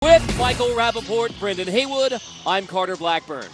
With Michael Rappaport, Brendan Haywood, I'm Carter Blackburn.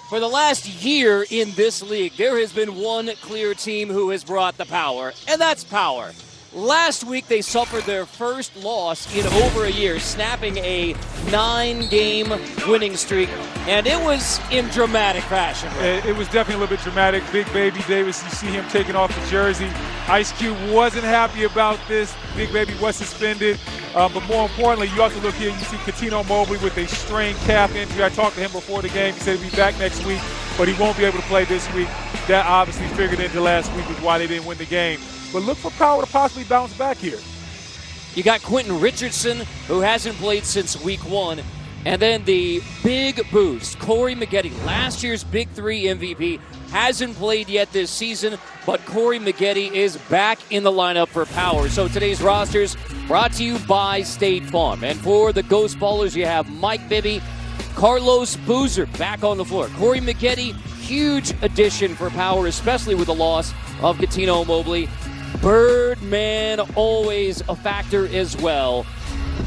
For the last year in this league, there has been one clear team who has brought the power, and that's Power. Last week, they suffered their first loss in over a year, snapping a 9-game winning streak, and it was in dramatic fashion. It was definitely a little bit dramatic. Big Baby Davis, you see him taking off the jersey. Ice Cube wasn't happy about this. Big Baby was suspended. But more importantly, you also look here, you see Cuttino Mobley with a strained calf injury. I talked to him before the game. He said he'll be back next week, but he won't be able to play this week. That obviously figured into last week is why they didn't win the game. But look for Power to possibly bounce back here. You got Quentin Richardson, who hasn't played since week 1. And then the big boost, Corey Maggette, last year's Big 3 MVP, hasn't played yet this season, but Corey Maggette is back in the lineup for Power. So today's rosters brought to you by State Farm. And for the Ghost Ballers, you have Mike Bibby, Carlos Boozer back on the floor. Corey Maggette, huge addition for Power, especially with the loss of Cuttino Mobley. Birdman, always a factor as well.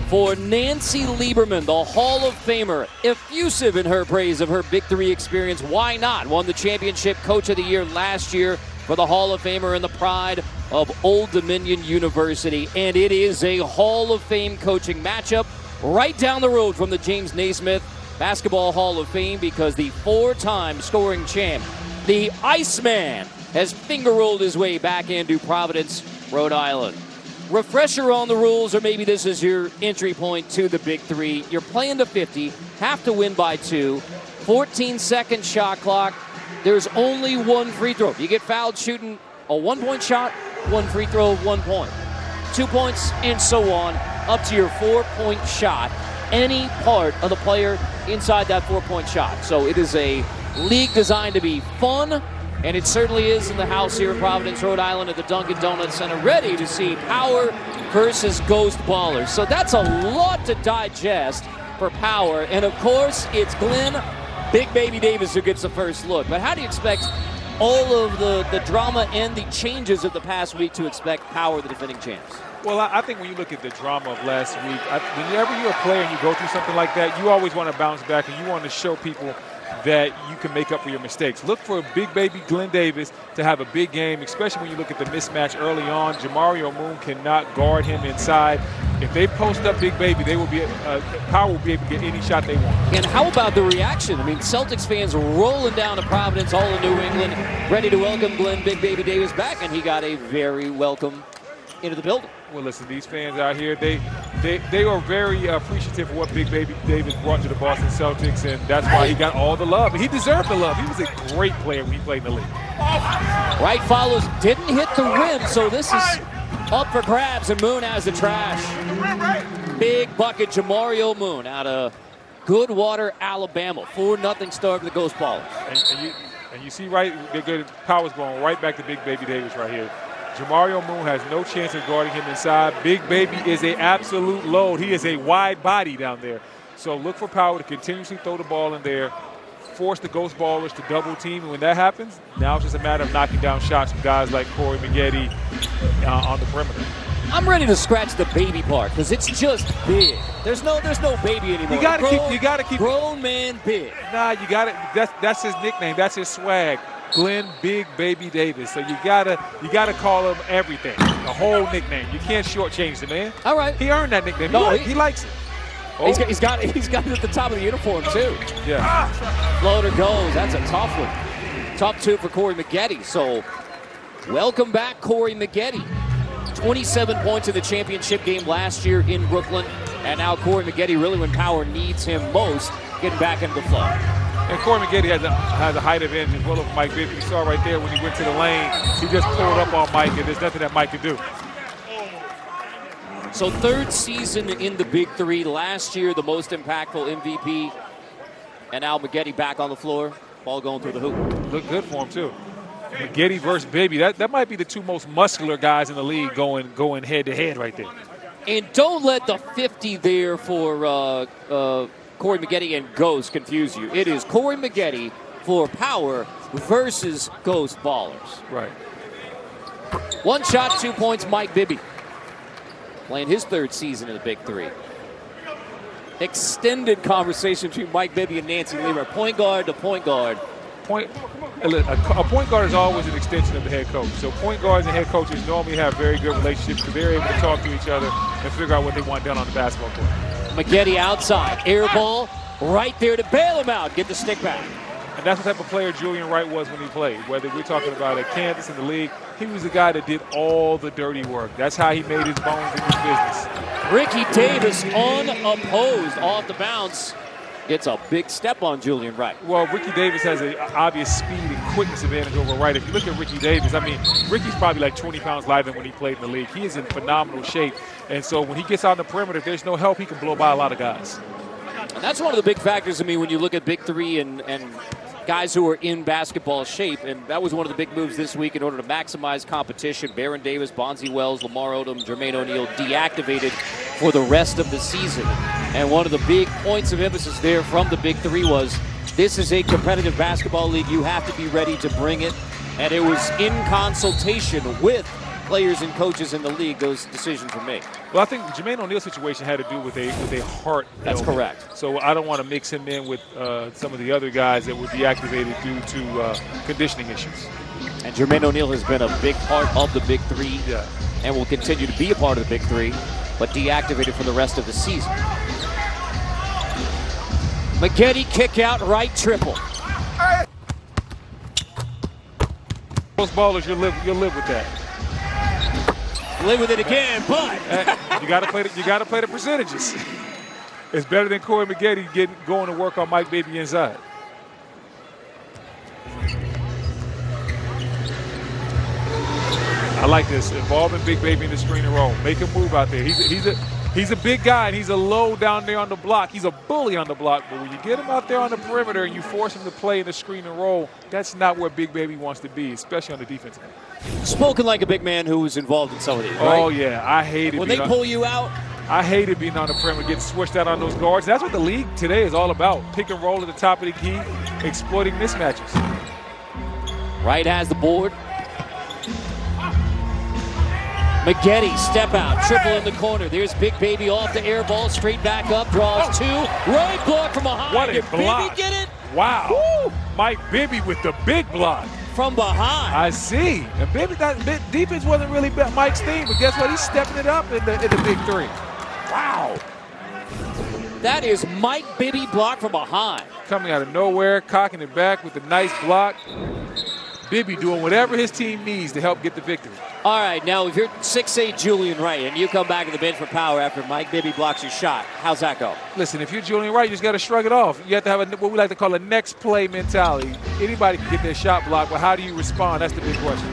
For Nancy Lieberman, the Hall of Famer, effusive in her praise of her Big 3 experience. Why not? Won the championship Coach of the Year last year for the Hall of Famer and the pride of Old Dominion University. And it is a Hall of Fame coaching matchup right down the road from the James Naismith Basketball Hall of Fame, because the 4-time scoring champ, the Iceman, has finger-rolled his way back into Providence, Rhode Island. Refresher on the rules, or maybe this is your entry point to the Big 3. You're playing to 50, have to win by 2, 14-second shot clock. There's only one free throw. You get fouled shooting a 1-point shot, one free throw, 1 point. 2 points, and so on, up to your 4-point shot. Any part of the player inside that 4-point shot. So it is a league designed to be fun, and it certainly is in the house here in Providence, Rhode Island at the Dunkin' Donuts Center, ready to see Power versus Ghost Ballers. So that's a lot to digest for Power. And of course, it's Glenn Big Baby Davis who gets the first look. But how do you expect all of the drama and the changes of the past week to expect Power, the defending champs? Well, I think when you look at the drama of last week, whenever you're a player and you go through something like that, you always want to bounce back and you want to show people that you can make up for your mistakes. Look for Big Baby Glenn Davis to have a big game, especially when you look at the mismatch early on. Jamario Moon cannot guard him inside. If they post up Big Baby, they will be Power will be able to get any shot they want. And how about the reaction? I mean, Celtics fans rolling down to Providence, all in New England, ready to welcome Glenn Big Baby Davis back, and he got a very welcome into the building. Well, listen, these fans out here, they are very appreciative of what Big Baby Davis brought to the Boston Celtics, and that's why he got all the love. He deserved the love. He was a great player when he played in the league. Right follows, didn't hit the rim, so this is up for grabs, and Moon has the trash. Big bucket, Jamario Moon out of Goodwater, Alabama. 4-0 start for the Ghost Ballers. And you see right, the Power's going right back to Big Baby Davis right here. Jamario Moon has no chance of guarding him inside. Big Baby is an absolute load. He is a wide body down there. So look for Power to continuously throw the ball in there, force the Ghost Ballers to double team. And when that happens, now it's just a matter of knocking down shots from guys like Corey Maggette on the perimeter. I'm ready to scratch the baby part because it's just big. There's no baby anymore. You gotta keep grown man big. Nah, you got it. That's his nickname. That's his swag. Glenn Big Baby Davis. So you gotta call him everything, the whole nickname. You can't shortchange the man. All right, he earned that nickname. No, he likes it. Oh. He's got it at the top of the uniform too. Yeah. Floater goes. That's a tough one. Tough 2 for Corey Maggette. So welcome back, Corey Maggette. 27 points in the championship game last year in Brooklyn, and now Corey Maggette, really when Power needs him most, getting back into the flow. And Corey Maggette has a height advantage as well as Mike Bibby. You saw right there when he went to the lane, he just pulled up on Mike, and there's nothing that Mike could do. So 3rd season in the Big 3. Last year, the most impactful MVP. And now Maggette back on the floor. Ball going through the hoop. Look good for him, too. Maggette versus Bibby. That might be the 2 most muscular guys in the league going head-to-head right there. And don't let the 50 there for Corey Maggette and Ghost confuse you. It is Corey Maggette for Power versus Ghost Ballers. Right. 1 shot, 2 points, Mike Bibby. Playing his 3rd season in the Big 3. extended conversation between Mike Bibby and Nancy Lieber, point guard to point guard. A point guard is always an extension of the head coach. So point guards and head coaches normally have very good relationships because they're able to talk to each other and figure out what they want done on the basketball court. Maggette outside, air ball right there to bail him out, get the stick back. And that's the type of player Julian Wright was when he played. Whether we're talking about at Kansas in the league, he was the guy that did all the dirty work. That's how he made his bones in his business. Ricky Davis unopposed off the bounce. Gets a big step on Julian Wright. Well, Ricky Davis has an obvious speed and quickness advantage over Wright. If you look at Ricky Davis, I mean, Ricky's probably like 20 pounds lighter than when he played in the league. He is in phenomenal shape. And so when he gets out on the perimeter, if there's no help, he can blow by a lot of guys. And that's one of the big factors to me when you look at Big 3 and guys who are in basketball shape. And that was one of the big moves this week in order to maximize competition. Baron Davis, Bonzi Wells, Lamar Odom, Jermaine O'Neal deactivated for the rest of the season. And one of the big points of emphasis there from the Big 3 was this is a competitive basketball league. You have to be ready to bring it. And it was in consultation with players and coaches in the league, those decisions were made. Well, I think the Jermaine O'Neal situation had to do with a heart That's ailment. correct. So I don't want to mix him in with some of the other guys that were deactivated due to conditioning issues. And Jermaine O'Neal has been a big part of the Big 3 and will continue to be a part of the Big 3, but deactivated for the rest of the season. Maggette kick out right triple. Most ballers, you'll live with that. Live with it again, but you got to play the percentages. It's better than Corey Maggette going to work on Mike Bibby inside. I like this, involving Big Baby in the screen and roll. Make him move out there. He's a big guy, and he's a low down there on the block. He's a bully on the block, but when you get him out there on the perimeter and you force him to play in the screen and roll, that's not where Big Baby wants to be, especially on the defensive end. Spoken like a big man who was involved in some of these, right? Oh, yeah. I hate it. When they pull you out? I hated being on the perimeter, getting switched out on those guards. That's what the league today is all about. Pick and roll at the top of the key, exploiting mismatches. Wright has the board. Maggette, step out, triple in the corner. There's Big Baby off the air ball, straight back up, draws two. Right block from behind. What a block. Bibby get it? Wow. Woo! Mike Bibby with the big block. From behind. I see. And Bibby, that defense wasn't really Mike's thing, but guess what? He's stepping it up in the Big 3. Wow. That is Mike Bibby block from behind. Coming out of nowhere, cocking it back with a nice block. Bibby doing whatever his team needs to help get the victory. All right, now if you're 6'8" Julian Wright and you come back to the bench for power after Mike Bibby blocks your shot, how's that go? Listen, if you're Julian Wright, you just got to shrug it off. You have to have what we like to call a next play mentality. Anybody can get their shot blocked, but how do you respond? That's the big question.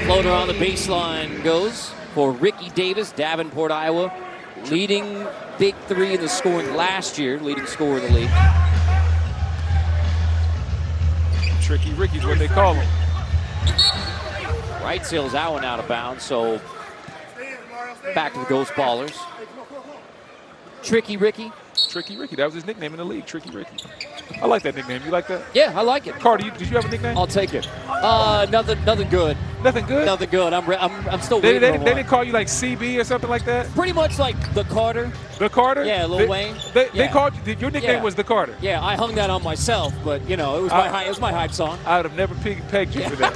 Floater on the baseline goes for Ricky Davis, Davenport, Iowa, leading Big 3 in the scoring last year, leading scorer in the league. Tricky Ricky's what they call him. Wright sails that one out of bounds, so back to the Ghost Ballers. Tricky Ricky. Tricky Ricky, that was his nickname in the league, Tricky Ricky. I like that nickname. You like that? Yeah, I like it. Carter, did you have a nickname? I'll take it. Nothing good. Nothing good? Nothing good. I'm still waiting They on one. didn't call you like CB or something like that? Pretty much like the Carter. The Carter? Yeah, Lil Wayne. They called you, your nickname was the Carter. Yeah, I hung that on myself, but you know, it was my hype song. I would have never pegged you for that.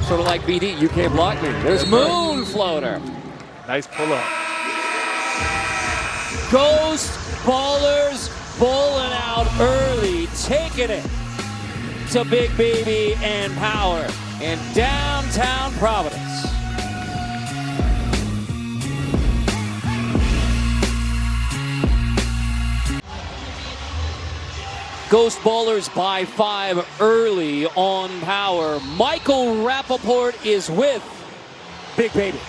Sort of like BD, you can't block me. There's Moon Floater. Nice pull up. Ghost Ballers bowling out early, taking it to Big Baby and Power in downtown Providence. Ghost Ballers by 5 early on Power. Michael Rappaport is with Big Baby.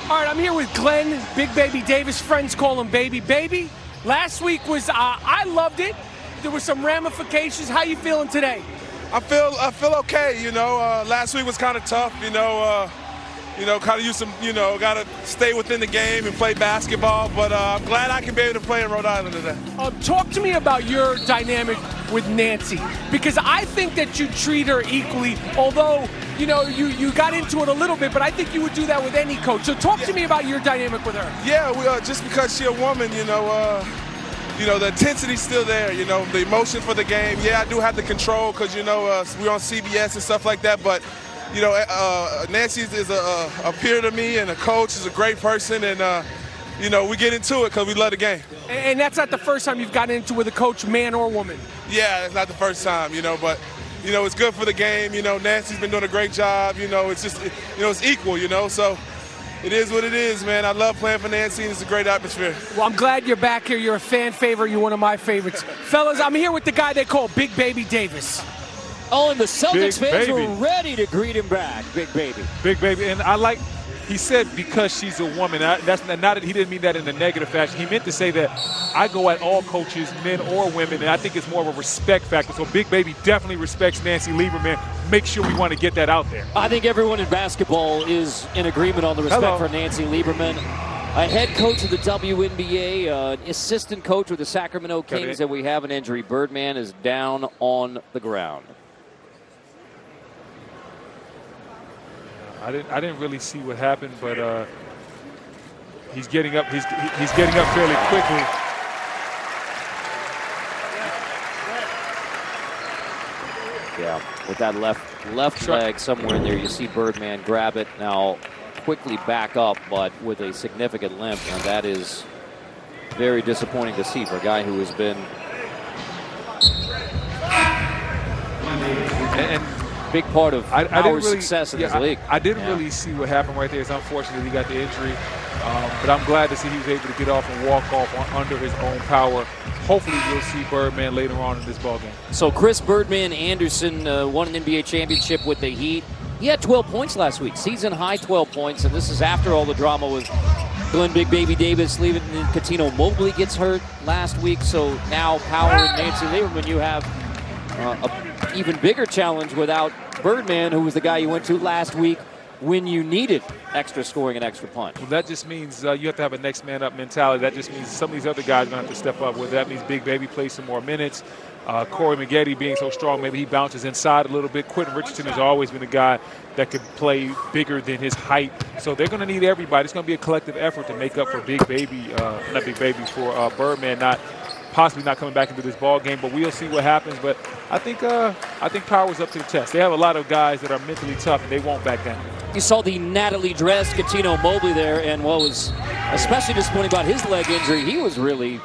All right, I'm here with Glenn, Big Baby Davis. Friends call him Baby. Baby, last week was, I loved it. There were some ramifications. How you feeling today? I feel okay, you know. Last week was kind of tough, you know. kind of use some, got to stay within the game and play basketball. But I'm glad I can be able to play in Rhode Island today. Talk to me about your dynamic with Nancy, because I think that you treat her equally, although, you got into it a little bit, but I think you would do that with any coach. So talk to me about your dynamic with her. Yeah, just because she's a woman, the intensity's still there, the emotion for the game. Yeah, I do have the control because, we're on CBS and stuff like that, but Nancy is a peer to me, and a coach is a great person, and we get into it because we love the game. And that's not the first time you've gotten into it with a coach, man or woman. Yeah, it's not the first time, but it's good for the game. Nancy's been doing a great job. It's just it's equal. So it is what it is, man. I love playing for Nancy, and it's a great atmosphere. Well, I'm glad you're back here. You're a fan favorite. You're one of my favorites, fellas. I'm here with the guy they call Big Baby Davis. Oh, and the Celtics Big fans Baby. were ready to greet him back, Big Baby. Big Baby, and I like. He said because she's a woman. That's not that he didn't mean that in a negative fashion. He meant to say that I go at all coaches, men or women, and I think it's more of a respect factor. So Big Baby definitely respects Nancy Lieberman. Make sure we want to get that out there. I think everyone in basketball is in agreement on the respect for Nancy Lieberman. A head coach of the WNBA, an assistant coach with the Sacramento Kings, and we have an injury. Birdman is down on the ground. I didn't really see what happened, but he's getting up. He's getting up fairly quickly. Yeah, with that left leg somewhere in there, you see Birdman grab it now, quickly back up, but with a significant limp, and that is very disappointing to see for a guy who has been And big part of our success in this league. I didn't really see what happened right there. It's unfortunate he got the injury, but I'm glad to see he was able to get off and walk off under his own power. Hopefully we'll see Birdman later on in this ballgame. So Chris Birdman Anderson won an NBA championship with the Heat. He had 12 points last week, season high 12 points, and this is after all the drama with Glenn Big Baby Davis leaving, and Cuttino Mobley gets hurt last week. So now Power and Nancy Lieberman, you have a even bigger challenge without Birdman, who was the guy you went to last week when you needed extra scoring and extra punch. Well, that just means you have to have a next man up mentality. That just means some of these other guys are going to have to step up. Whether that means Big Baby plays some more minutes. Corey Maggette being so strong, maybe he bounces inside a little bit. Quentin Richardson has always been a guy that could play bigger than his height. So they're going to need everybody. It's going to be a collective effort to make up for Big Baby, not Big Baby, for Birdman possibly not coming back into this ball game. But we'll see what happens. But I think Power's up to the test. They have a lot of guys that are mentally tough, and they won't back down. You saw the Natalie dressed Cuttino Mobley there, and what was especially disappointing about his leg injury, he was really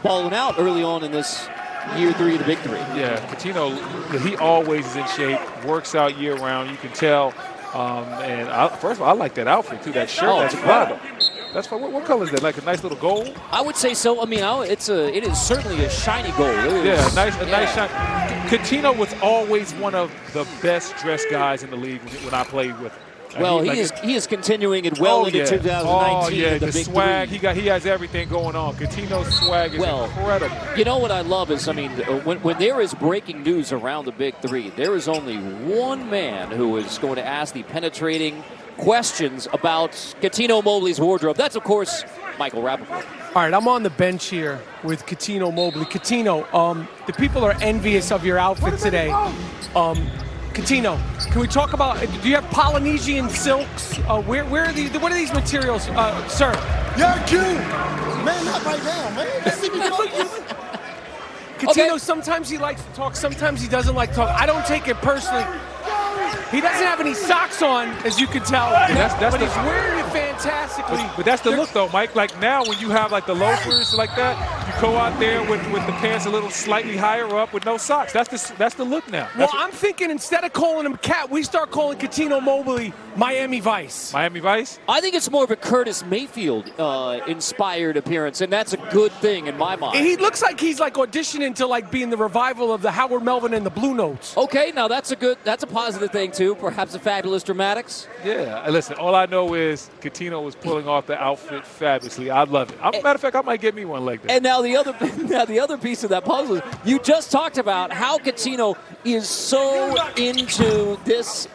balling out early on in this year 3 of the Big 3. Yeah, Cuttino, he always is in shape, works out year round. You can tell. First of all, I like that outfit too. That shirt, that's incredible. That's what color is that? Like a nice little gold? I would say so. I mean, it is certainly a shiny gold. Nice shine. Cuttino was always one of the best dressed guys in the league when I played with him. Well, he is continuing it well into 2019. Oh yeah, the Big swag 3. he has everything going on. Cuttino's swag is incredible. You know what I love is, I mean, when there is breaking news around the Big 3, there is only one man who is going to ask the penetrating questions about Cuttino Mobley's wardrobe. That's, of course, Michael Rappaport. All right, I'm on the bench here with Cuttino Mobley. Cuttino, the people are envious of your outfit today. Cuttino, can we talk about, do you have Polynesian silks? What are these materials, sir? You're cute. Man, not right now, man. Let's see me focus. Cuttino, sometimes he likes to talk, sometimes he doesn't like to talk. I don't take it personally. He doesn't have any socks on, as you can tell, but he's wearing it fantastically. But that's the look, though, Mike. Like now, when you have like the loafers like that, you go out there with the pants a little slightly higher up with no socks. That's the look now. I'm thinking instead of calling him Cat, we start calling Cuttino Mobley Miami Vice. Miami Vice? I think it's more of a Curtis Mayfield inspired appearance, and that's a good thing in my mind. He looks like he's like auditioning to like be in the revival of the Howard Melvin and the Blue Notes. Okay, now that's a positive thing too. Perhaps a fabulous dramatics. Yeah, listen, all I know is Cuttino was pulling off the outfit fabulously. I love it. Matter of fact, I might get me one like that. And now the other piece of that puzzle is you just talked about how Cuttino is so into this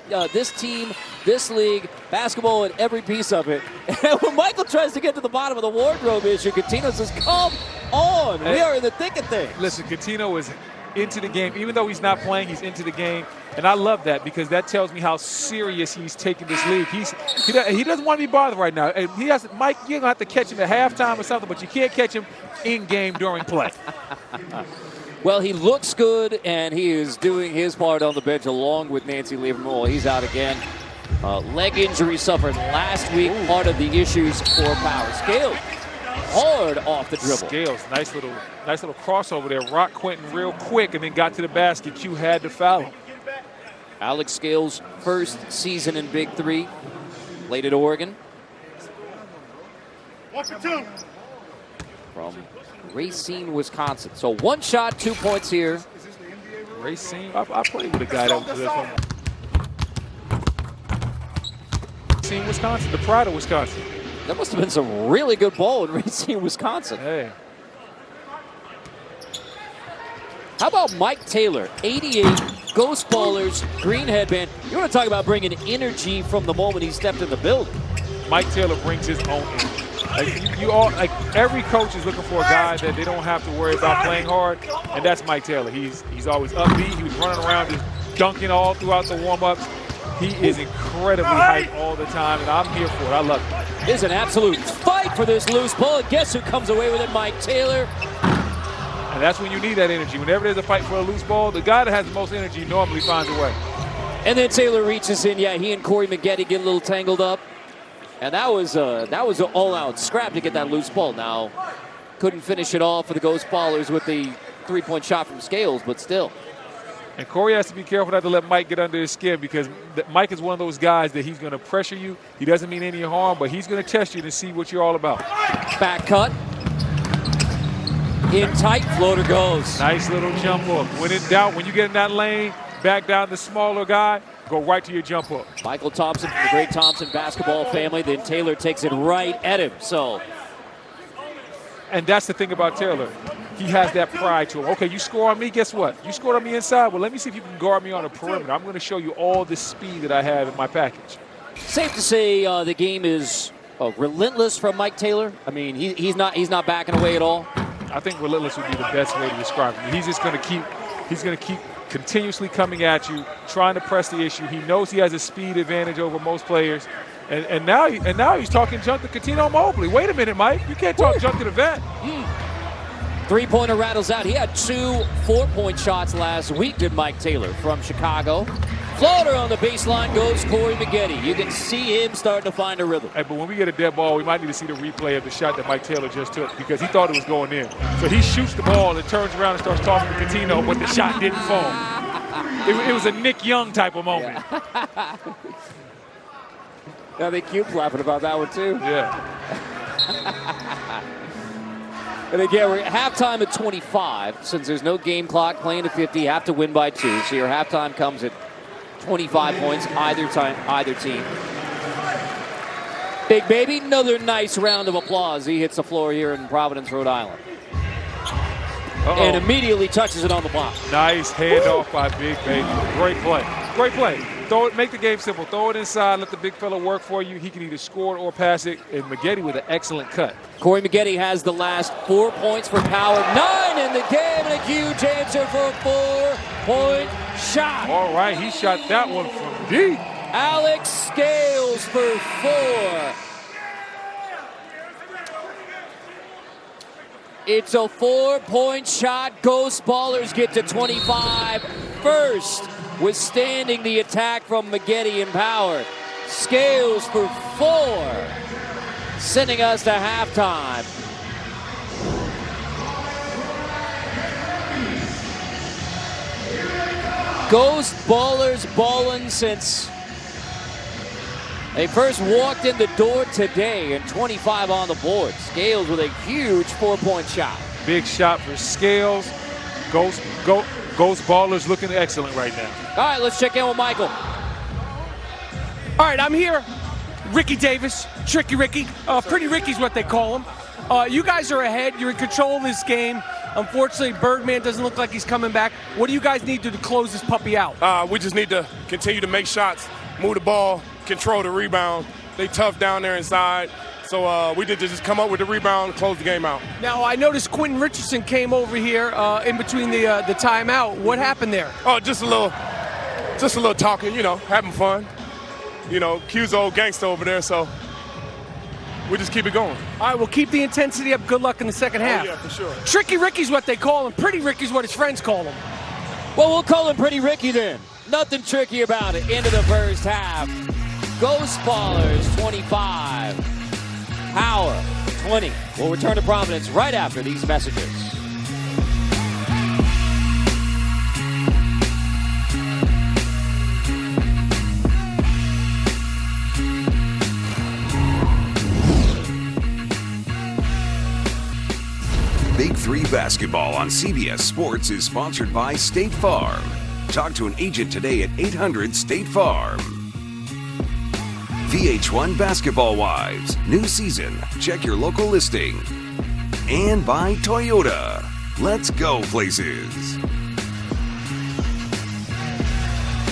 team. this league, basketball and every piece of it. And when Michael tries to get to the bottom of the wardrobe issue, Coutinho says, come on, we are in the thick of things. Listen, Coutinho is into the game. Even though he's not playing, he's into the game. And I love that because that tells me how serious he's taking this league. He doesn't want to be bothered right now. And Mike, you're going to have to catch him at halftime or something, but you can't catch him in-game during play. Well, he looks good, and he is doing his part on the bench along with Nancy Lieberman. He's out again. Leg injury suffered last week, part of the issues for Power. Scales hard off the dribble. Scales, nice little crossover there. Rocked Quentin real quick and then got to the basket. Q had to foul him. Alex Scales' first season in Big 3. Played at Oregon. From Racine, Wisconsin. So 1 shot, 2 points here. Racine, I played with a guy that was from Racine, Wisconsin, the pride of Wisconsin. That must have been some really good ball in Racine, Wisconsin. Hey. How about Mike Taylor, 88, Ghost Ballers, green headband. You want to talk about bringing energy from the moment he stepped in the building. Mike Taylor brings his own energy. Like every coach is looking for a guy that they don't have to worry about playing hard, and that's Mike Taylor. He's always upbeat. He was running around just dunking all throughout the warm-ups. He is incredibly hyped all the time, and I'm here for it. I love it. It's an absolute fight for this loose ball, and guess who comes away with it? Mike Taylor. And that's when you need that energy. Whenever there's a fight for a loose ball, the guy that has the most energy normally finds a way. And then Taylor reaches in. Yeah, he and Corey Maggette get a little tangled up. And that was an all-out scrap to get that loose ball. Now, couldn't finish it off for the Ghost Ballers with the three-point shot from Scales, but still. And Corey has to be careful not to let Mike get under his skin because Mike is one of those guys that he's going to pressure you. He doesn't mean any harm, but he's going to test you to see what you're all about. Back cut. In tight, floater goes. Nice little jump hook. When in doubt, when you get in that lane, back down the smaller guy, go right to your jump hook. Michael Thompson, the great Thompson basketball family. Then Taylor takes it right at him. And that's the thing about Taylor. He has that pride to him. Okay, you score on me, guess what? You scored on me inside. Well, let me see if you can guard me on the perimeter. I'm going to show you all the speed that I have in my package. Safe to say the game is relentless from Mike Taylor. I mean, he's not backing away at all. I think relentless would be the best way to describe him. He's just going to keep continuously coming at you, trying to press the issue. He knows he has a speed advantage over most players. And now he's talking junk to Coutinho Mobley. Wait a minute, Mike. You can't talk junk to the vet. Three-pointer rattles out. He had 2 4-point shots last week, did Mike Taylor from Chicago. Floater on the baseline goes Corey Maggette. You can see him starting to find a rhythm. Hey, but when we get a dead ball, we might need to see the replay of the shot that Mike Taylor just took because he thought it was going in. So he shoots the ball and turns around and starts talking to Coutinho, but the shot didn't fall. It was a Nick Young type of moment. I think Cube's laughing about that one, too. Yeah. And again, we're at halftime at 25. Since there's no game clock, playing to 50, you have to win by 2. So your halftime comes at 25 points, either team. Big Baby, another nice round of applause. He hits the floor here in Providence, Rhode Island. And immediately touches it on the block. Nice handoff by Big Baby. Great play. Great play. Throw it, make the game simple. Throw it inside, let the big fella work for you. He can either score or pass it. And Maggette with an excellent cut. Corey Maggette has the last 4 points for Power. 9 in the game, and a huge answer for a 4-point shot. All right, he shot that one from deep. Alex Scales for 4. It's a 4-point shot. Ghost Ballers get to 25 first, withstanding the attack from Maggette and Power. Scales for 4, sending us to halftime. Ghost Ballers balling since they first walked in the door today, and 25 on the board. Scales with a huge 4-point shot. Big shot for Scales. Ghost Ballers looking excellent right now. All right, let's check in with Michael. All right, I'm here. Ricky Davis, Tricky Ricky. Pretty Ricky's what they call him. You guys are ahead. You're in control of this game. Unfortunately, Birdman doesn't look like he's coming back. What do you guys need to close this puppy out? We just need to continue to make shots, move the ball, control the rebound. They tough down there inside. So we did just come up with the rebound, close the game out. Now, I noticed Quentin Richardson came over here in between the timeout. What happened there? Oh, just a little talking, having fun. Q's old gangster over there, so we just keep it going. All right, well, keep the intensity up. Good luck in the second half. Oh, yeah, for sure. Tricky Ricky's what they call him. Pretty Ricky's what his friends call him. Well, we'll call him Pretty Ricky then. Nothing tricky about it. Into the first half. Ghost Ballers 25. Power 20. We'll return to Providence right after these messages. Big 3 basketball on CBS Sports is sponsored by State Farm. Talk to an agent today at 800 State Farm. VH1 Basketball Wives. New season. Check your local listing. And by Toyota. Let's go places.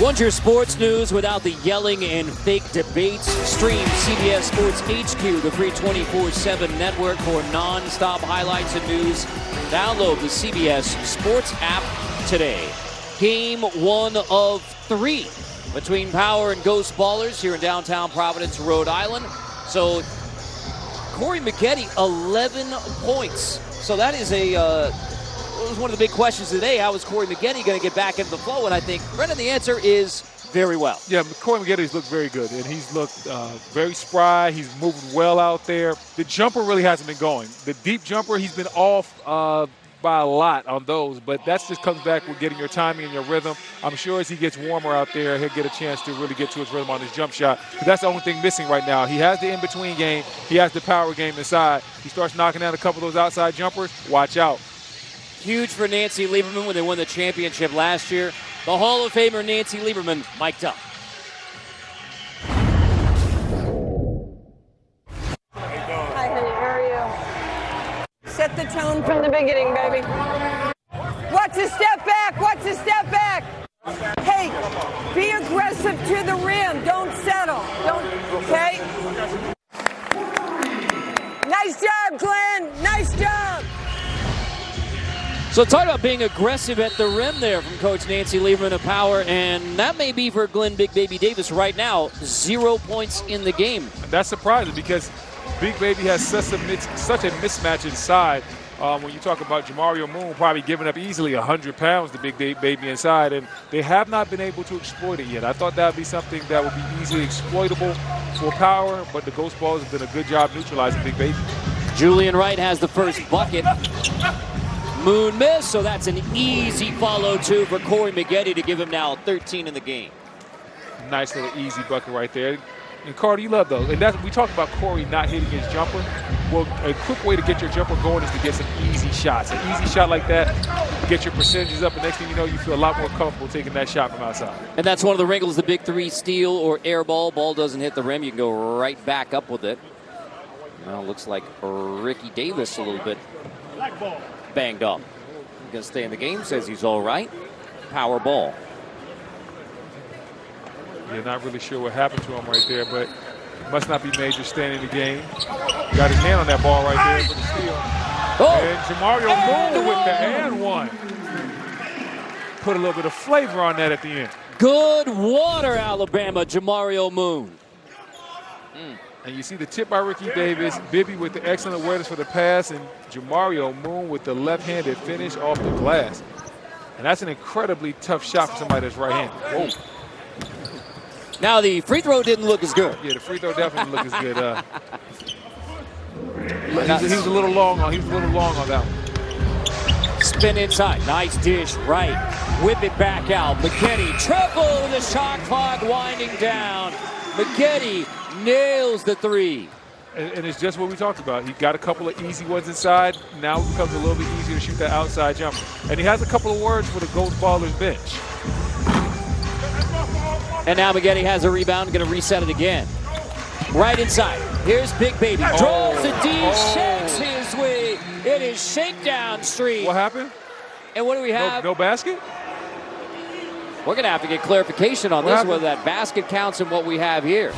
Want your sports news without the yelling and fake debates? Stream CBS Sports HQ, the free 24/7 network for non-stop highlights and news. Download the CBS Sports app today. Game 1 of 3 between Power and Ghost Ballers here in downtown Providence, Rhode Island. So Corey Maggette, 11 points. So that is it was one of the big questions today. How is Corey Maggette going to get back into the flow? And I think, Brendan, the answer is very well. Yeah, Corey Maggette's looked very good, and he's looked very spry. He's moving well out there. The jumper really hasn't been going. The deep jumper, he's been off by a lot on those, but that just comes back with getting your timing and your rhythm. I'm sure as he gets warmer out there, he'll get a chance to really get to his rhythm on his jump shot. But that's the only thing missing right now. He has the in-between game. He has the power game inside. He starts knocking down a couple of those outside jumpers. Watch out. Huge for Nancy Lieberman when they won the championship last year. The Hall of Famer Nancy Lieberman mic'd up. Hi, honey. How are you? Set the tone from the beginning, baby. Watch a step back. Watch a step back. Hey, be aggressive to the rim. Don't settle. Okay? Nice job, Glenn. Nice job. So talk about being aggressive at the rim there from Coach Nancy Lieberman of Power, and that may be for Glenn Big Baby Davis right now. 0 points in the game. That's surprising because Big Baby has such a mismatch inside. When you talk about Jamario Moon probably giving up easily 100 pounds to Big Baby inside, and they have not been able to exploit it yet. I thought that would be something that would be easily exploitable for Power, but the Ghost Ballers have done a good job neutralizing Big Baby. Julian Wright has the first bucket. Moon missed, so that's an easy follow, too, for Corey Maggette to give him now 13 in the game. Nice little easy bucket right there. And Carter, you love those. And that's we talk about Corey not hitting his jumper. Well, a quick way to get your jumper going is to get some easy shots. An easy shot like that, get your percentages up, and next thing you know, you feel a lot more comfortable taking that shot from outside. And that's one of the wrinkles, the Big 3 steal or air ball. Ball doesn't hit the rim. You can go right back up with it. Well, looks like Ricky Davis a little bit banged up. Going to stay in the game, says he's all right. Power ball. Yeah, not really sure what happened to him right there, but must not be major staying in the game. Got his hand on that ball right there for the steal. Oh. And Jamario Moon with the and one. Put a little bit of flavor on that at the end. Good water, Alabama, Jamario Moon. And you see the tip by Ricky Davis, Bibby with the excellent awareness for the pass, and Jamario Moon with the left-handed finish off the glass. And that's an incredibly tough shot for somebody that's right-handed. Oh. Now the free throw didn't look as good. Yeah, the free throw definitely didn't look as good. He was a little long on that one. Spin inside. Nice dish right. Whip it back out. Maggette triple, the shot clock winding down. Maggette nails the three. And it's just what we talked about. He got a couple of easy ones inside. Now it becomes a little bit easier to shoot that outside jumper. And he has a couple of words for the Ghost Ballers bench. And now Maggette has a rebound, going to reset it again. Right inside. Here's Big Baby. Draws the D, shakes his way. It is Shakedown Street. What happened? And what do we have? No basket? We're going to have to get clarification on What this, happened? whether that basket counts in what we have here.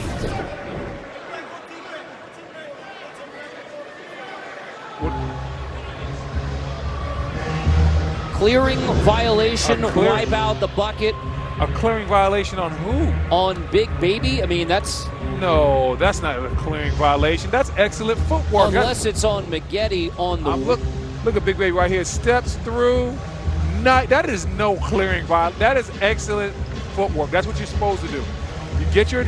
Clearing violation, wipe out the bucket. A clearing violation on who? On Big Baby? I mean, that's... No, that's not a clearing violation. That's excellent footwork. Unless it's on Maggette on the... Look at Big Baby right here. Steps through. That is no clearing violation. That is excellent footwork. That's what you're supposed to do. You get your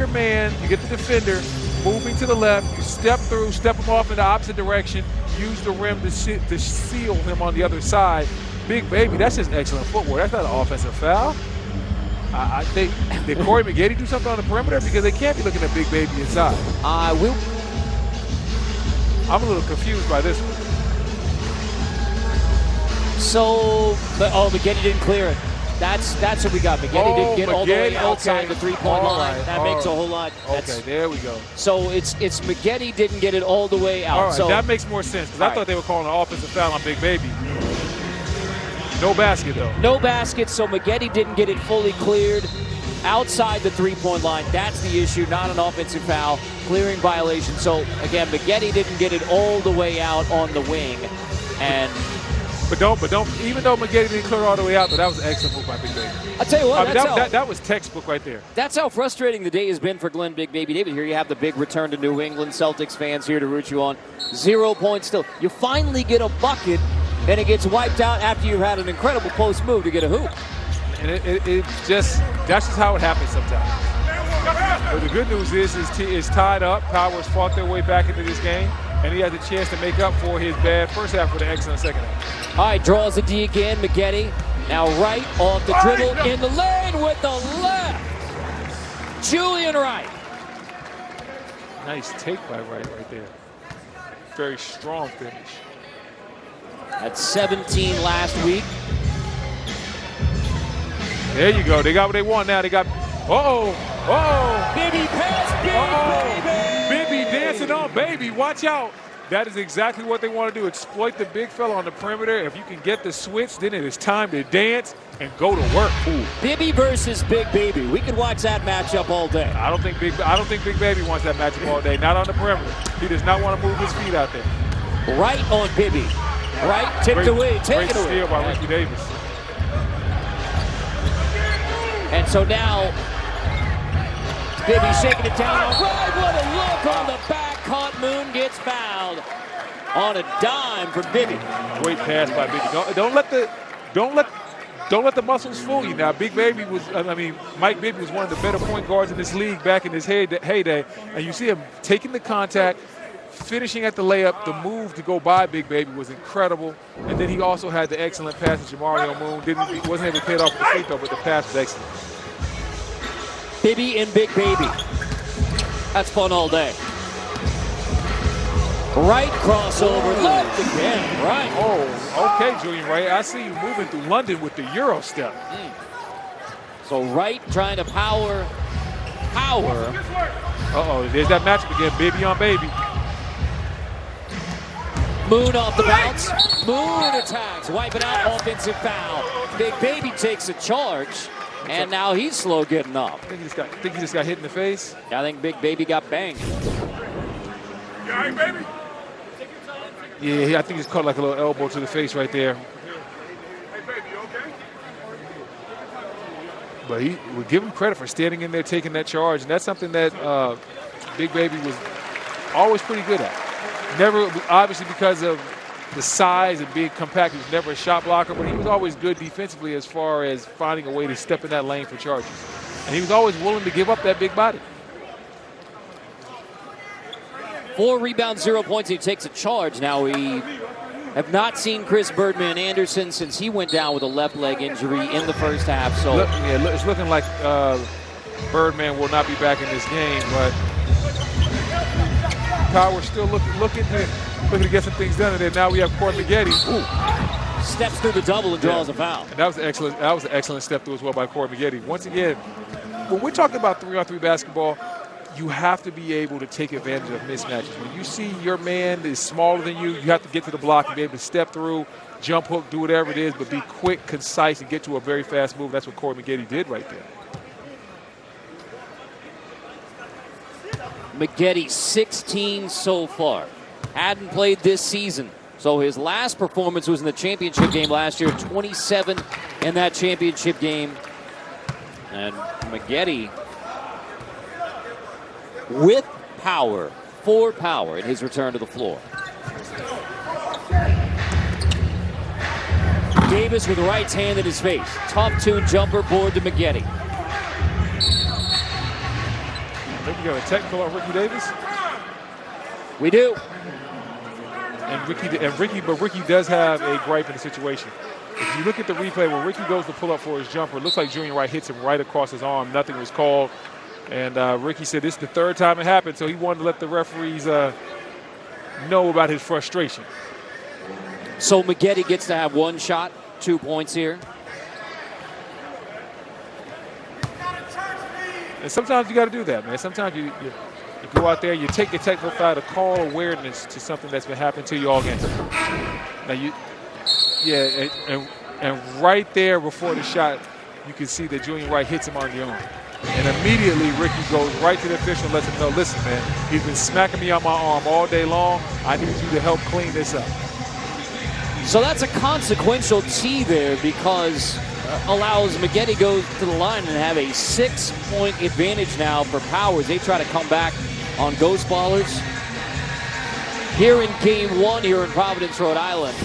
man, you get the defender moving to the left, you step through, step him off in the opposite direction, use the rim to seal him on the other side. Big Baby, that's just excellent footwork. That's not an offensive foul. I think, did Corey Maggette do something on the perimeter? Because they can't be looking at Big Baby inside. I'm a little confused by this one. So, Maggette didn't clear it. That's what we got. Maggette didn't get all the way outside the three-point line. That makes a whole lot. Okay, there we go. So it's Maggette didn't get it all the way out. All right, so that makes more sense because I thought they were calling an offensive foul on Big Baby. No basket, though. No basket, so Maggette didn't get it fully cleared outside the three-point line. That's the issue, not an offensive foul, clearing violation. So, again, Maggette didn't get it all the way out on the wing. But don't, even though Maggette didn't clear all the way out, but that was an excellent move by Big Baby. I'll tell you what, that was textbook right there. That's how frustrating the day has been for Glenn Big Baby David. Here you have the big return to New England. Celtics fans here to root you on. 0 points still. You finally get a bucket, and it gets wiped out after you've had an incredible post move to get a hoop. And that's just how it happens sometimes. But the good news is it's tied up. Powers fought their way back into this game, and he has a chance to make up for his bad first half with an excellent second half. All right, draws the D again. Maggette now right off the dribble in the lane with the left. Julian Wright. Nice take by Wright right there. Very strong finish. At 17 last week. There you go. They got what they want now. They got. Bibby pass, Bibby dancing on Baby. Watch out. That is exactly what they want to do. Exploit the big fella on the perimeter. If you can get the switch, then it is time to dance and go to work. Ooh. Bibby versus Big Baby. We could watch that matchup all day. I don't think Big Baby wants that matchup all day. Not on the perimeter. He does not want to move his feet out there. Right on Bibby. Right, tipped away, take it away. Great steal by Ricky Davis. And so now, Bibby shaking it down. Right, what a look on the back. Caught Moon gets fouled on a dime from Bibby. Great pass by Bibby. Don't let the muscles fool you. Now, Mike Bibby was one of the better point guards in this league back in his heyday, and you see him taking the contact, finishing at the layup. The move to go by Big Baby was incredible, and then he also had the excellent pass to Jamario Moon. Wasn't able to pay it off with the free throw, but the pass was excellent. Bibby and Big Baby. That's fun all day. Right crossover, left again, right. Oh, okay, Julian Wright. I see you moving through London with the Euro step. So Wright trying to power. There's that matchup again, Bibby on Baby. Moon off the bounce. Moon attacks, wipe it out, offensive foul. Big Baby takes a charge, and now he's slow getting up. I think he just got hit in the face. I think Big Baby got banged. You all right, baby? Yeah, I think he's caught like a little elbow to the face right there. Hey, baby, you okay? But he would give him credit for standing in there, taking that charge, and that's something that Big Baby was always pretty good at. Never, obviously, because of the size and being compact, he was never a shot blocker, but he was always good defensively as far as finding a way to step in that lane for charges. And he was always willing to give up that big body. 4 rebounds, 0 points. He takes a charge. Now we have not seen Chris Birdman Anderson since he went down with a left leg injury in the first half. So it's looking like Birdman will not be back in this game, but Power's still looking to get some things done. And then now we have Corey Maggette. Steps through the double and draws a foul. And that was an excellent step through as well by Corey Maggette. Once again, when we're talking about 3-on-3 basketball, you have to be able to take advantage of mismatches. When you see your man is smaller than you, you have to get to the block and be able to step through, jump hook, do whatever it is, but be quick, concise, and get to a very fast move. That's what Corey Maggette did right there. Maggette 16 so far. Hadn't played this season. So his last performance was in the championship game last year, 27 in that championship game. And Maggette with power, for power in his return to the floor. Davis with the right hand in his face. Tough two jumper board to Maggette. I think we got a technical on Ricky Davis. We do. But Ricky does have a gripe in the situation. If you look at the replay where Ricky goes to pull up for his jumper, it looks like Junior Wright hits him right across his arm. Nothing was called. And Ricky said this is the third time it happened, so he wanted to let the referees know about his frustration. So Maggette gets to have one shot, 2 points here. And sometimes you got to do that, man. Sometimes you go out there, you take the technical foul to call awareness to something that's been happening to you all game. Now and right there before the shot, you can see that Junior Wright hits him on the arm. And immediately Ricky goes right to the official and lets him know, listen, man, he's been smacking me on my arm all day long. I need you to help clean this up. So that's a consequential tee there because allows Maggette goes to the line and have a 6-point advantage now for Powers. They try to come back on Ghost Ballers. Here in game 1 here in Providence, Rhode Island.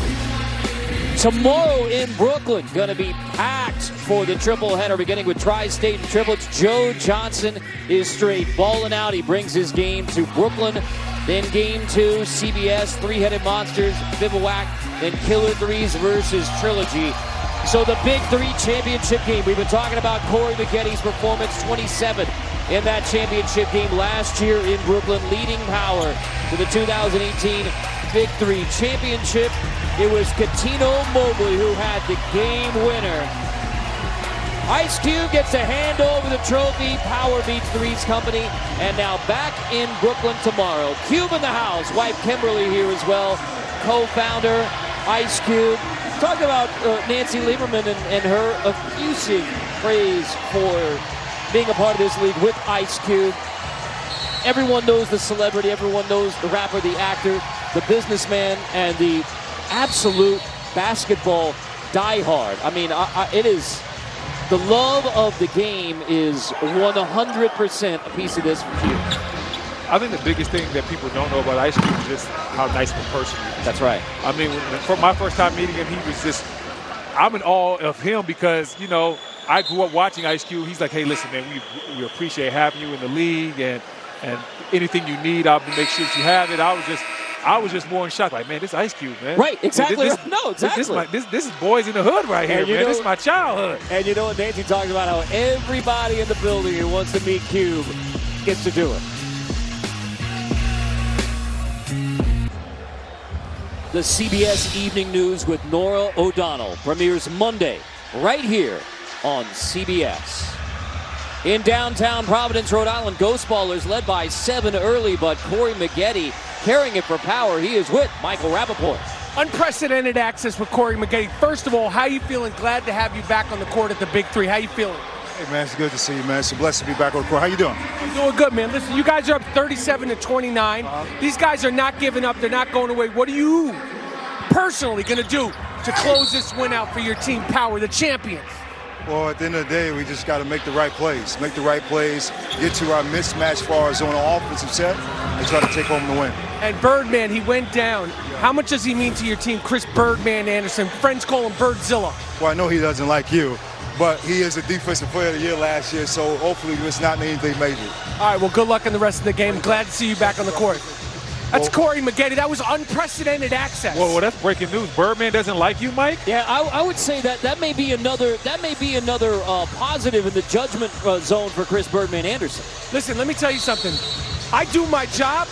Tomorrow in Brooklyn, going to be packed for the triple header, beginning with Tri-State and triplets. Joe Johnson is straight balling out. He brings his game to Brooklyn. Then game 2, CBS, three-headed monsters, Bivouac, then Killer Threes versus Trilogy. So the Big 3 championship game. We've been talking about Corey Maggette's performance, 27 in that championship game last year in Brooklyn, leading Power to the 2018 Big 3 championship. It was Cuttino Mobley who had the game winner. Ice Cube gets to hand over the trophy. Power beats Three's Company. And now back in Brooklyn tomorrow. Cube in the house. Wife Kimberly here as well. Co-founder Ice Cube. Talk about Nancy Lieberman and her effusive praise for being a part of this league with Ice Cube. Everyone knows the celebrity. Everyone knows the rapper, the actor, the businessman, and the absolute basketball diehard. I mean, it is the love of the game is 100% a piece of this for Cube. I think the biggest thing that people don't know about Ice Cube is just how nice of a person he is. That's right. I mean, for my first time meeting him, he was just, I'm in awe of him because, you know, I grew up watching Ice Cube. He's like, hey, listen, man, we appreciate having you in the league, and anything you need, I'll make sure that you have it. I was just more in shock, like, man, this Ice Cube, man. Right, exactly. Exactly. This is boys in the hood right here, man. This is my childhood. And you know what Nancy talked about, how everybody in the building who wants to meet Cube gets to do it. The CBS Evening News with Norah O'Donnell premieres Monday right here on CBS. In downtown Providence, Rhode Island, Ghost Ballers led by 7 early, but Corey Maggette carrying it for Power. He is with Michael Rappaport. Unprecedented access with Corey Maggette. First of all, how you feeling? Glad to have you back on the court at the Big 3. How you feeling? Hey, man, it's good to see you, man. It's a blessing to be back on the court. How you doing? I'm doing good, man. Listen, you guys are up 37-29. These guys are not giving up. They're not going away. What are you personally going to do to close this win out for your team, Power, the champions? Well, at the end of the day, we just got to make the right plays. Make the right plays, get to our mismatch as far as on the offensive set, and try to take home the win. And Birdman, he went down. How much does he mean to your team, Chris Birdman Anderson? Friends call him Birdzilla. Well, I know he doesn't like you, but he is a defensive player of the year last year, so hopefully it's not anything major. All right, well, good luck in the rest of the game. Glad to see you back on the court. That's Corey Maggette. That was unprecedented access. Well, that's breaking news. Birdman doesn't like you, Mike? Yeah, I would say that may be another positive in the judgment zone for Chris Birdman Anderson. Listen, let me tell you something. I do my job,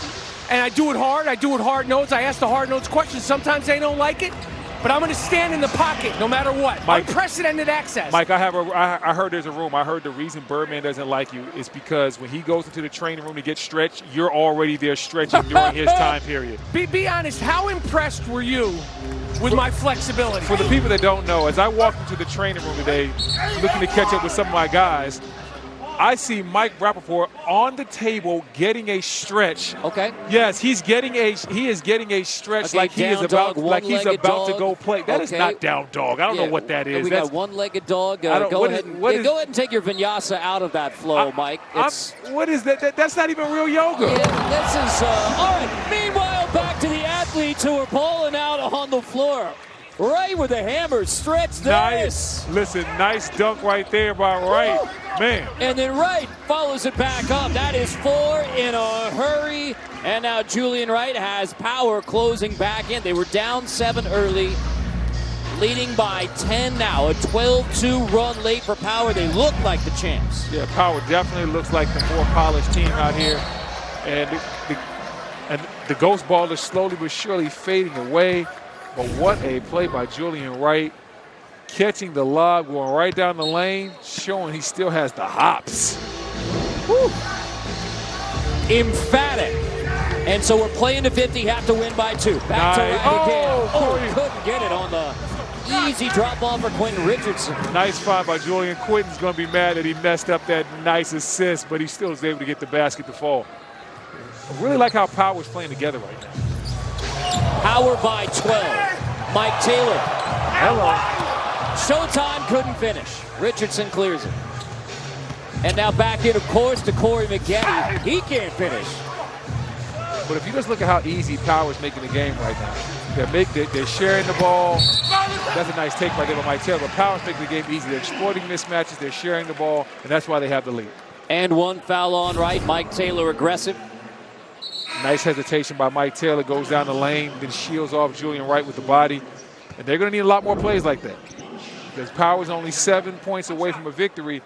and I do it hard. I do it hard notes. I ask the hard notes questions. Sometimes they don't like it. but I'm going to stand in the pocket no matter what. Mike, unprecedented access. Mike, I heard there's a room. I heard the reason Birdman doesn't like you is because when he goes into the training room to get stretched, you're already there stretching during his time period. Be honest, how impressed were you with my flexibility? For the people that don't know, as I walked into the training room today looking to catch up with some of my guys, I see Mike Rappaport on the table getting a stretch. Okay. Yes, he is getting a stretch Okay, like he is about dog. to go play. That is not down dog. I don't know what that is. We got one-legged dog. Go ahead and take your vinyasa out of that flow, Mike. What is that? That's not even real yoga. Yeah, this is all right. Meanwhile, back to the athletes who are balling out on the floor. Right with the hammer, stretch this. Nice dunk right there by Wright. Man. And then Wright follows it back up. That is 4 in a hurry. And now Julian Wright has Power closing back in. They were down 7 early, leading by 10 now. A 12-2 run late for Power. They look like the champs. Yeah, Power definitely looks like the more polished team out here. And the ghost ball is slowly but surely fading away. But what a play by Julian Wright. Catching the lob, going right down the lane, showing he still has the hops. Woo. Emphatic. And so we're playing to 50, have to win by 2. Back to Wright again. Couldn't get it on the easy drop off for Quentin Richardson. Nice find by Julian. Quentin's going to be mad that he messed up that nice assist, but he still was able to get the basket to fall. I really like how Power's playing together right now. Power by 12. Mike Taylor. Hello. Showtime couldn't finish. Richardson clears it. And now back in, of course, to Corey Maggette. He can't finish. But if you just look at how easy Power's making the game right now. They're sharing the ball. That's a nice take right there by Mike Taylor. But Power's making the game easy. They're exploiting mismatches. They're sharing the ball. And that's why they have the lead. And one foul on Wright. Mike Taylor aggressive. Nice hesitation by Mike Taylor. Goes down the lane, then shields off Julian Wright with the body. And they're going to need a lot more plays like that. Because Power's only 7 points away from a victory.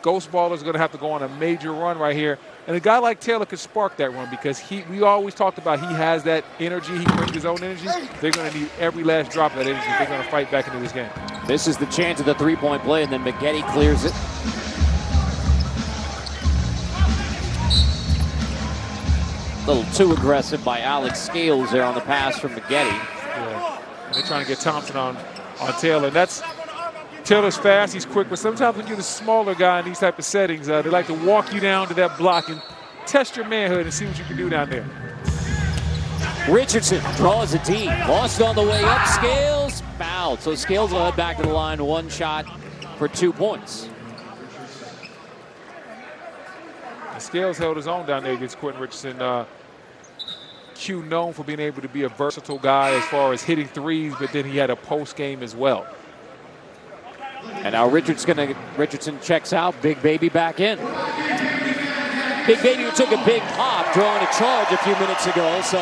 Ghost Baller's going to have to go on a major run right here. And a guy like Taylor could spark that run because we always talked about he has that energy. He brings his own energy. They're going to need every last drop of that energy. They're going to fight back into this game. This is the chance of the three-point play, and then Maggette clears it. A little too aggressive by Alex Scales there on the pass from Maggette. Yeah. They're trying to get Thompson on Taylor. Taylor's fast, he's quick, but sometimes when you're the smaller guy in these type of settings, they like to walk you down to that block and test your manhood and see what you can do down there. Richardson draws a D. Lost on the way up. Scales fouled. So Scales will head back to the line. 1 shot for 2 points. Scales held his own down there against Quentin Richardson. Q known for being able to be a versatile guy as far as hitting threes, but then he had a post game as well. And now Richardson checks out. Big Baby back in. Big Baby who took a big pop, drawing a charge a few minutes ago. So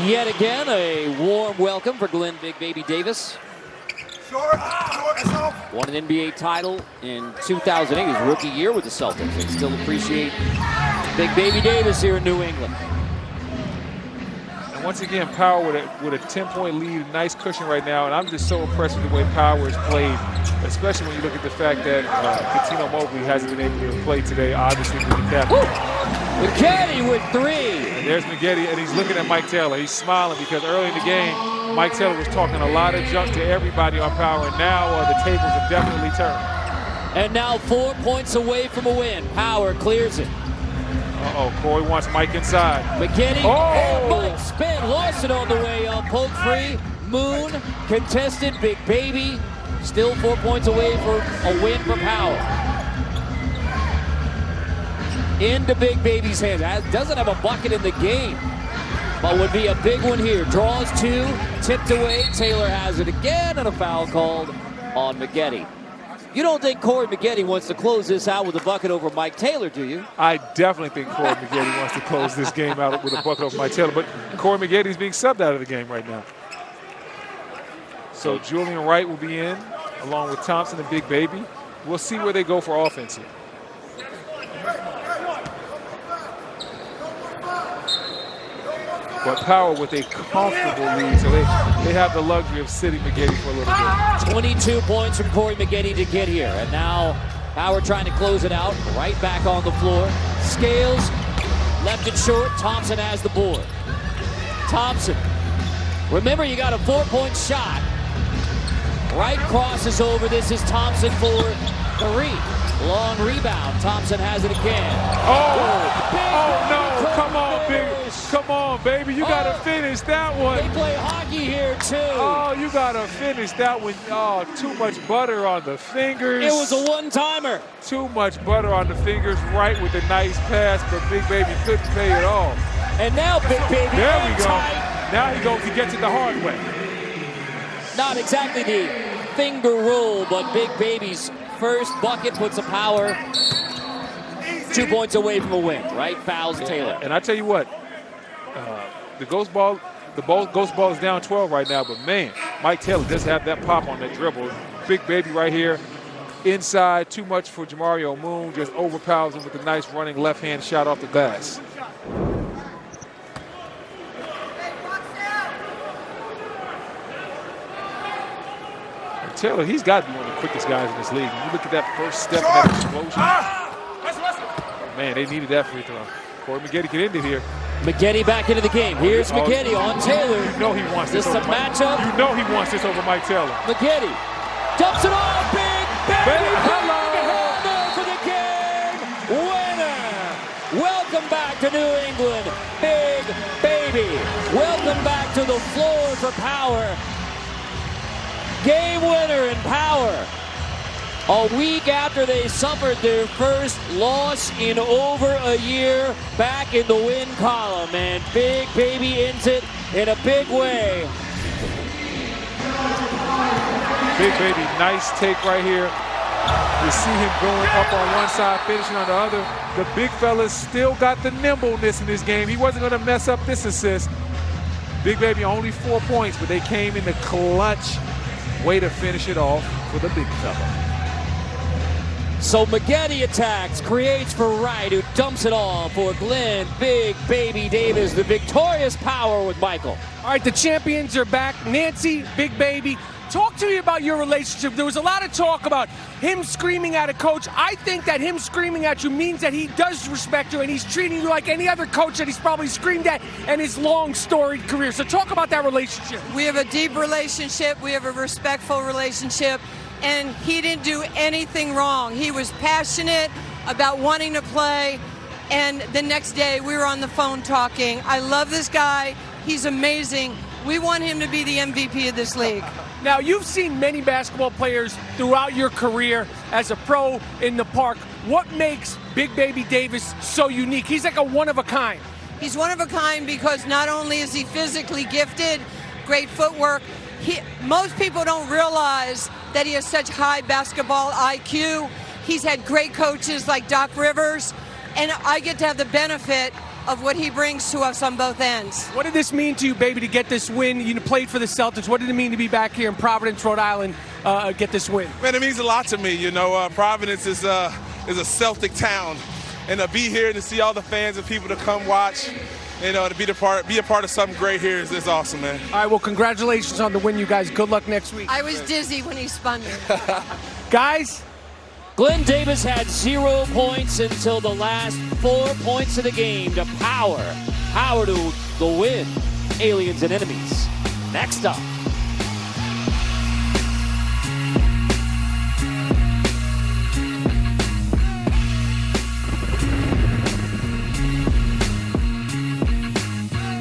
yet again, a warm welcome for Glenn Big Baby Davis. Won an NBA title in 2008, his rookie year with the Celtics. They still appreciate Big Baby Davis here in New England. And once again, Power with a 10-point lead, nice cushion right now. And I'm just so impressed with the way Power has played, especially when you look at the fact that Cuttino Mobley hasn't been able to play today, obviously with the captain. Maggette with 3. And there's Maggette, and he's looking at Mike Taylor. He's smiling because early in the game, Mike Taylor was talking a lot of junk to everybody on Power, and now the tables have definitely turned. And now 4 points away from a win. Power clears it. Corey wants Mike inside. Maggette, and Mike spin, lost it on the way up. Poke free, Moon, contested, Big Baby. Still 4 points away for a win for Power. Into Big Baby's hands. Doesn't have a bucket in the game, but would be a big one here. Draws 2, tipped away. Taylor has it again, and a foul called on Maggette. You don't think Corey Maggette wants to close this out with a bucket over Mike Taylor, do you? I definitely think Corey Maggette wants to close this game out with a bucket over Mike Taylor, but Corey Maggette is being subbed out of the game right now. So Julian Wright will be in, along with Thompson and Big Baby. We'll see where they go for offense here. but Power with a comfortable lead. So they have the luxury of sitting Maggette for a little bit. 22 points from Corey Maggette to get here. And now Power trying to close it out. Right back on the floor. Scales left it short. Thompson has the board. Thompson. Remember, you got a 4-point shot. Right crosses over. This is Thompson for 3. Long rebound. Thompson has it again. Oh no. Come on, Big. Come on, baby. You got to finish that one. They play hockey here, too. Oh, you got to finish that one. Oh, too much butter on the fingers. It was a one-timer. Too much butter on the fingers, right with a nice pass, but Big Baby couldn't pay it all. And now Big Baby. There we go. Now he goes to get it the hard way. Not exactly the finger roll, but Big Baby's first bucket puts a Power 2 points away from a win, right? Fouls Taylor. And I tell you what, the ghost ball is down 12 right now, but man, Mike Taylor does have that pop on that dribble. Big Baby right here, inside, too much for Jamario Moon, just overpowers him with a nice running left-hand shot off the glass. Taylor, he's got to be one of the quickest guys in this league. When you look at that first step, that explosion. Man, they needed that free throw. Corey Maggette get into here. Maggette back into the game. Here's Maggette on Taylor. You know he wants this over matchup. You know he wants this over Mike Taylor. Maggette dumps it off. Big Baby. Hello. For the game winner. Welcome back to New England. Big Baby. Welcome back to the floor for Power. Game winner in Power. A week after they suffered their first loss in over a year, back in the win column, and Big Baby ends it in a big way. Big Baby, nice take right here. You see him going up on one side, finishing on the other. The big fella's still got the nimbleness in this game. He wasn't going to mess up this assist. Big Baby only 4 points, but they came in the clutch way to finish it off for the big fella. So Maggette attacks, creates for Wright, who dumps it all for Glenn Big Baby Davis, the victorious Power with Michael. All right, the champions are back. Nancy, Big Baby, talk to me about your relationship. There was a lot of talk about him screaming at a coach. I think that him screaming at you means that he does respect you and he's treating you like any other coach that he's probably screamed at in his long, storied career. So talk about that relationship. We have a deep relationship. We have a respectful relationship. And he didn't do anything wrong. He was passionate about wanting to play. And the next day we were on the phone talking. I love this guy. He's amazing. We want him to be the MVP of this league. Now, you've seen many basketball players throughout your career as a pro in the park. What makes Big Baby Davis so unique? He's like a one-of-a-kind. He's one of a kind because not only is he physically gifted, great footwork, most people don't realize that he has such high basketball IQ. He's had great coaches like Doc Rivers, and I get to have the benefit of what he brings to us on both ends. What did this mean to you, baby, to get this win? You played for the Celtics. What did it mean to be back here in Providence, Rhode Island, get this win? Man, it means a lot to me. You know, Providence is a Celtic town, and to be here and to see all the fans and people to come watch, you know, to be a part of something great here is awesome, man. All right, well, congratulations on the win, you guys. Good luck next week. I was dizzy when he spun me. Guys, Glenn Davis had 0 points until the last 4 points of the game to Power. Power to the win. Aliens and Enemies. Next up.